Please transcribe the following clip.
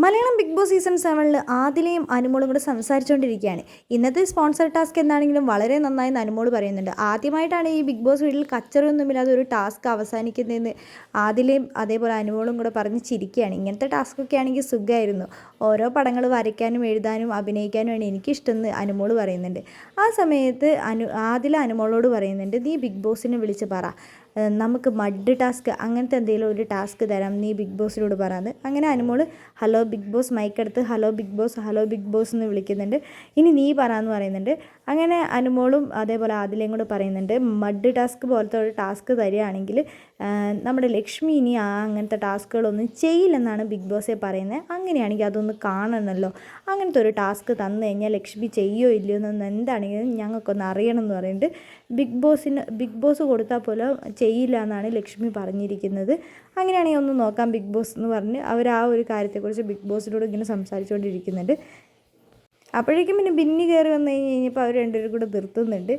Malayalam big boss season 7 ആദിലയും അനുമോളും കൂടെ സംസാരിച്ചുകൊണ്ടിരിക്കുകയാണ്. ഇന്നത്തെ sponsor task എന്താണെങ്കിലും വളരെ നന്നായി അനുമോൾ പറയുന്നുണ്ട്. ആദ്യമായിട്ടാണ് ഈ ബിഗ് ബോസ് വീട്ടിൽ കച്ചറയൊന്നുമില്ലാതെ ഒരു ടാസ്ക് അവസാനിക്കുന്നതെന്ന് ആദിലയും അതേപോലെ അനുമോളും കൂടെ പറഞ്ഞ് ചിരിക്കുകയാണ്. ഇങ്ങനത്തെ ടാസ്കൊക്കെ ആണെങ്കിൽ സുഖമായിരുന്നു, ഓരോ പടങ്ങൾ വരയ്ക്കാനും എഴുതാനും അഭിനയിക്കാനുമാണ് എനിക്കിഷ്ടമെന്ന് അനുമോൾ പറയുന്നുണ്ട്. ആ സമയത്ത് ആദില അനുമോളോട് പറയുന്നുണ്ട്, നീ ബിഗ് ബോസിനെ വിളിച്ച് പറ, നമുക്ക് മഡ് ടാസ്ക് അങ്ങനത്തെ എന്തെങ്കിലും ഒരു ടാസ്ക് തരാം, നീ ബിഗ് ബോസിനോട് പറയാന്ന്. അങ്ങനെ അനുമോൾ ഹലോ ബിഗ് ബോസ് മൈക്കെടുത്ത് ഹലോ ബിഗ് ബോസ് എന്ന് വിളിക്കുന്നുണ്ട്. ഇനി നീ പറയാമെന്ന് പറയുന്നുണ്ട്. അങ്ങനെ അനുമോളും അതേപോലെ ആദിലയും കൂടെ പറയുന്നുണ്ട്, മഡ് ടാസ്ക് പോലത്തെ ഒരു ടാസ്ക് തരികയാണെങ്കിൽ നമ്മുടെ ലക്ഷ്മി ഇനി അങ്ങനത്തെ ടാസ്കുകളൊന്നും ചെയ്യില്ലെന്നാണ് ബിഗ് ബോസെ പറയുന്നത്. അങ്ങനെയാണെങ്കിൽ അതൊന്ന് കാണണമല്ലോ, അങ്ങനത്തെ ഒരു ടാസ്ക് തന്നു കഴിഞ്ഞാൽ ലക്ഷ്മി ചെയ്യോ ഇല്ലയോ എന്നൊന്ന് എന്താണെങ്കിലും ഞങ്ങൾക്കൊന്ന് അറിയണം എന്ന് പറയുന്നുണ്ട്. ബിഗ് ബോസ് കൊടുത്താൽ പോലും ചെയ്യില്ല എന്നാണ് ലക്ഷ്മി പറഞ്ഞിരിക്കുന്നത്. അങ്ങനെയാണെങ്കിൽ ഒന്ന് നോക്കാം ബിഗ് ബോസ് എന്ന് പറഞ്ഞ് അവർ ആ ഒരു കാര്യത്തെക്കുറിച്ച് ബിഗ് ബോസിനോട് ഇങ്ങനെ സംസാരിച്ചുകൊണ്ടിരിക്കുന്നുണ്ട്. അപ്പോഴേക്കും പിന്നെ ബിന്നി കയറി വന്നു കഴിഞ്ഞപ്പോൾ അവർ രണ്ടുപേരും കൂടെ നിർത്തുന്നുണ്ട്.